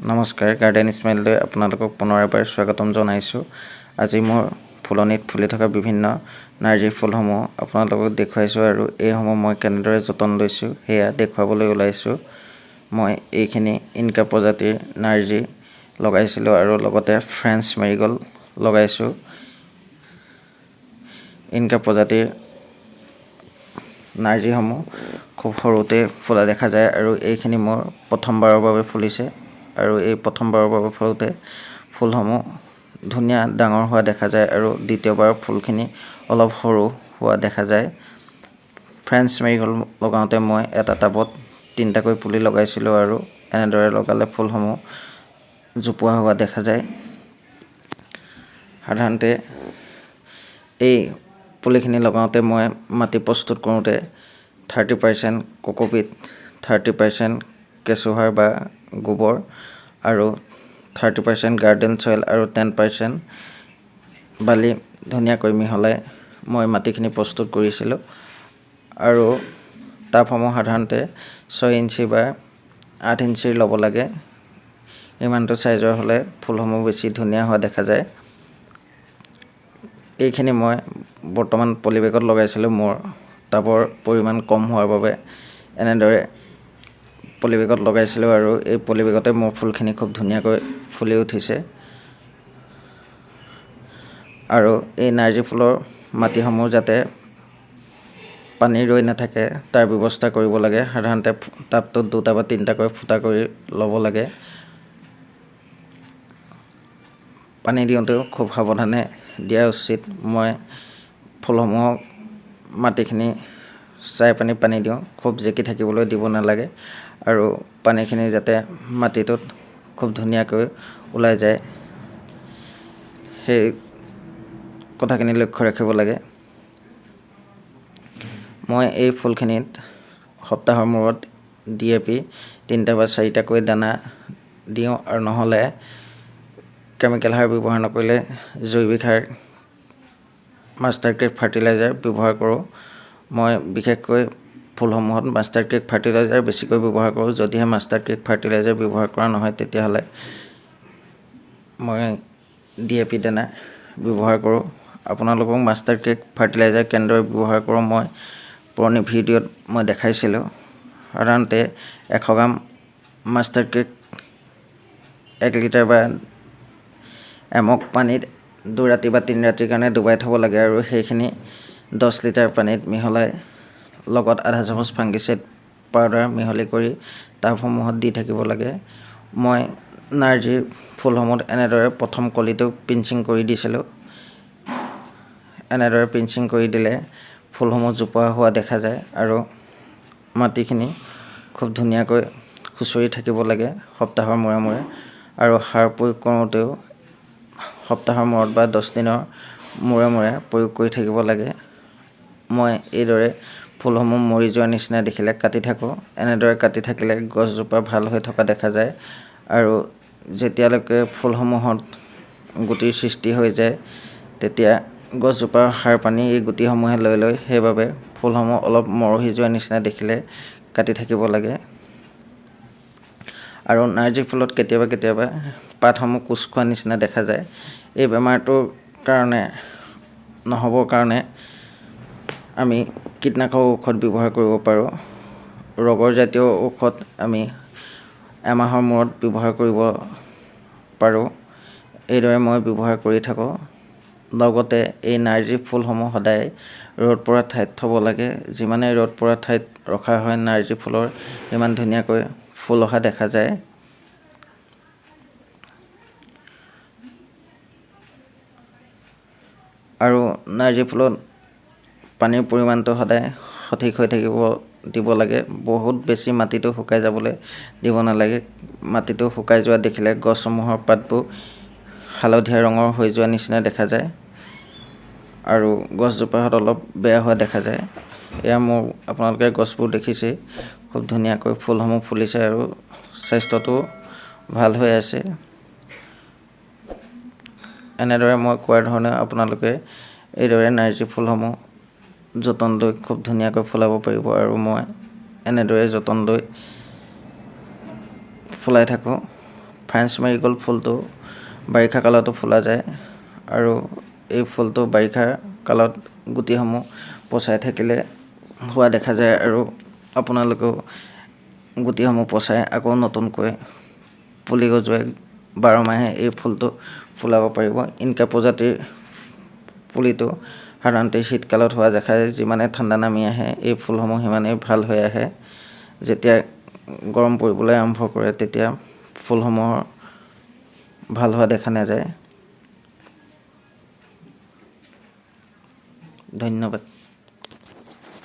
নমস্কাৰ, গাৰ্ডেন স্মাইললৈ আপোনালোকক পুনৰ এবাৰ স্বাগতম জনাইছোঁ। আজি মোৰ ফুলনিত ফুলি থকা বিভিন্ন নাৰ্জী ফুলসমূহ আপোনালোকক দেখুৱাইছোঁ আৰু এইসমূহ মই কেনেদৰে যতন লৈছোঁ সেয়া দেখুৱাবলৈ ওলাইছোঁ। মই এইখিনি ইনকা প্ৰজাতিৰ নাৰ্জী লগাইছিলোঁ আৰু লগতে ফ্ৰেঞ্চ মেৰিগ'ল্ড লগাইছোঁ। ইনকা প্ৰজাতিৰ নাৰ্জীসমূহ খুব সৰুতে ফুলা দেখা যায় আৰু এইখিনি মোৰ প্ৰথমবাৰৰ বাবে ফুলিছে আৰু এই প্ৰথমবাৰৰ বাবে ফুলোতে ফুলসমূহ ধুনীয়া ডাঙৰ হোৱা দেখা যায় আৰু দ্বিতীয়বাৰ ফুলখিনি অলপ সৰু হোৱা দেখা যায়। ফ্ৰেঞ্চ মেৰিগ'ল্ড লগাওঁতে মই এটা টাবত 3টাকৈ পুলি লগাইছিলোঁ আৰু এনেদৰে লগালে ফুলসমূহ জোপোহা হোৱা দেখা যায়। সাধাৰণতে এই পুলিখিনি লগাওঁতে মই মাটি প্ৰস্তুত কৰোঁতে 30% কোকোপিট, 30% কেঁচুসাৰ বা গোবৰ আৰু 30% গাৰ্ডেন চইল আৰু 10% বালি ধুনীয়াকৈ মিহলাই মই মাটিখিনি প্ৰস্তুত কৰিছিলোঁ আৰু টাবসমূহ সাধাৰণতে 6 ইঞ্চি বা 8 ইঞ্চিৰ ল'ব লাগে। ইমানটো চাইজৰ হ'লে ফুলসমূহ বেছি ধুনীয়া হোৱা দেখা যায়। এইখিনি মই বৰ্তমান পলিবেগত লগাইছিলোঁ। মোৰ টাবৰ পৰিমাণ কম হোৱাৰ বাবে এনেদৰে পলিবেগত লগাইছিলোঁ আৰু এই পলিবেগতে মোৰ ফুলখিনি খুব ধুনীয়াকৈ ফুলি উঠিছে। আৰু এই নাৰ্জী ফুলৰ মাটিসমূহ যাতে পানী ৰৈ নাথাকে তাৰ ব্যৱস্থা কৰিব লাগে। সাধাৰণতে টাবটোত 2টা বা 3টাকৈ ফুটা কৰি ল'ব লাগে। পানী দিওঁতেও খুব সাৱধানে দিয়া উচিত। মই ফুলসমূহক মাটিখিনি চাই পানী দিওঁ, খুব জেকি থাকিবলৈ দিব নালাগে আৰু পানীখিনি যাতে মাটিটোত খুব ধুনীয়াকৈ ওলাই যায় সেই কথাখিনি লক্ষ্য ৰাখিব লাগে। মই এই ফুলখিনিত সপ্তাহৰ মূৰত DAP 3টা বা 4টাকৈ দানা দিওঁ আৰু নহ'লে কেমিকেল সাৰ ব্যৱহাৰ নকৰিলে জৈৱিক সাৰ মাষ্টাৰ ক্ৰেক ফাৰ্টিলাইজাৰ ব্যৱহাৰ কৰোঁ। মই বিশেষকৈ ফুলসমূহত মাষ্টাৰ ক্ৰেক ফাৰ্টিলাইজাৰ বেছিকৈ ব্যৱহাৰ কৰোঁ। যদিহে মাষ্টাৰ ক্ৰেক ফাৰ্টিলাইজাৰ ব্যৱহাৰ কৰা নহয় তেতিয়াহ'লে মই DAP দানা ব্যৱহাৰ কৰোঁ। আপোনালোকক মাষ্টাৰ ক্ৰেক ফাৰ্টিলাইজাৰ কেনেদৰে ব্যৱহাৰ কৰোঁ মই পুৰণি ভিডিঅ'ত মই দেখাইছিলোঁ। সাধাৰণতে 100 গ্ৰাম মাষ্টাৰ ক্ৰেক 1 লিটাৰ বা এমগ পানীত 2 ৰাতি বা 3 ৰাতিৰ কাৰণে ডুবাই থ'ব লাগে আৰু সেইখিনি 10 লিটাৰ পানীত মিহলাই লগত আধা চামুচ ফাংগিচাইড পাউডাৰ মিহলি কৰি টাবসমূহত দি থাকিব লাগে। মই নাৰ্জীৰ ফুলসমূহত এনেদৰে প্ৰথম কলিটো পিঞ্চিং কৰি দিছিলোঁ। এনেদৰে পিঞ্চিং কৰি দিলে ফুলসমূহ জোপোহা হোৱা দেখা যায় আৰু মাটিখিনি খুব ধুনীয়াকৈ খুচৰি থাকিব লাগে সপ্তাহৰ মূৰে মূৰে আৰু সাৰ প্ৰয়োগ কৰোঁতেও সপ্তাহৰ মূৰত বা 10 দিনৰ মূৰে মূৰে প্ৰয়োগ কৰি থাকিব লাগে। মই এইদৰে ফুলসমূহ মৰি যোৱাৰ নিচিনা দেখিলে কাটি থাকোঁ। এনেদৰে কাটি থাকিলে গছজোপা ভাল হৈ থকা দেখা যায় আৰু যেতিয়ালৈকে ফুলসমূহত গুটিৰ সৃষ্টি হৈ যায় তেতিয়া গছজোপাৰ সাৰ পানী এই গুটিসমূহে লৈ লয়। সেইবাবে ফুলসমূহ অলপ মৰহি যোৱাৰ নিচিনা দেখিলে কাটি থাকিব লাগে। আৰু নাৰ্জী ফুলত কেতিয়াবা পাতসমূহ কোচ খোৱা নিচিনা দেখা যায়। এই বেমাৰটোৰ কাৰণে নহ'বৰ কাৰণে আমি কীটনাশক ঔষধ ব্যৱহাৰ কৰিব পাৰোঁ। ৰগৰ জাতীয় ঔষধ আমি এমাহৰ মূৰত ব্যৱহাৰ কৰিব পাৰোঁ। এইদৰে মই ব্যৱহাৰ কৰি থাকোঁ। লগতে এই নাৰ্জী ফুলসমূহ সদায় ৰ'দ পৰা ঠাইত থ'ব লাগে। যিমানেই ৰ'দ পৰা ঠাইত ৰখা হয় নাৰ্জী ফুলৰ ইমান ধুনীয়াকৈ ফুল অহা দেখা যায়। আৰু নাৰ্জী ফুলত পানীৰ পৰিমাণটো সদায় সঠিক হৈ দিব লাগে। বহুত বেছি মাটিটো শুকাই যাবলৈ দিব নালাগে। মাটিটো শুকাই যোৱা দেখিলে গছসমূহৰ পাতবোৰ হালধীয়া ৰঙৰ হৈ যোৱা নিচিনা দেখা যায় আৰু গছজোপাহঁত অলপ বেয়া হোৱা দেখা যায়। এয়া মোৰ আপোনালোকে গছবোৰ দেখিছেই খুব ধুনীয়াকৈ ফুলসমূহ ফুলিছে আৰু স্বাস্থ্যটো ভাল হৈ আছে। এনেদৰে মই কোৱাৰ ধৰণে আপোনালোকে এইদৰে নাৰ্জী ফুলসমূহ যতন লৈ খুব ধুনীয়াকৈ ফুলাব পাৰিব আৰু মই এনেদৰে যতন লৈ ফুলাই থাকোঁ। ফ্ৰেঞ্চ মেৰিগ'ল্ড ফুলটো বাৰিষা কালতো ফুলা যায় আৰু এই ফুলটো বাৰিষা কালত গুটিসমূহ পচাই থাকিলে হোৱা দেখা যায় আৰু আপোনালোকেও গুটিসমূহ পচাই আকৌ নতুনকৈ পুলি গজুৱাই 12 মাহে এই ফুলটো ফুলাব পাৰিব। ইনকা প্ৰজাতিৰ পুলিটো সাধাৰণতে শীতকালত হোৱা দেখা যায়। যিমানে ঠাণ্ডা নামি আহে এই ফুলসমূহ সিমানেই ভাল হৈ আহে। যেতিয়া গৰম পৰিবলৈ আৰম্ভ কৰে তেতিয়া ফুলসমূহৰ ভাল হোৱা দেখা নাযায়। ধন্যবাদ।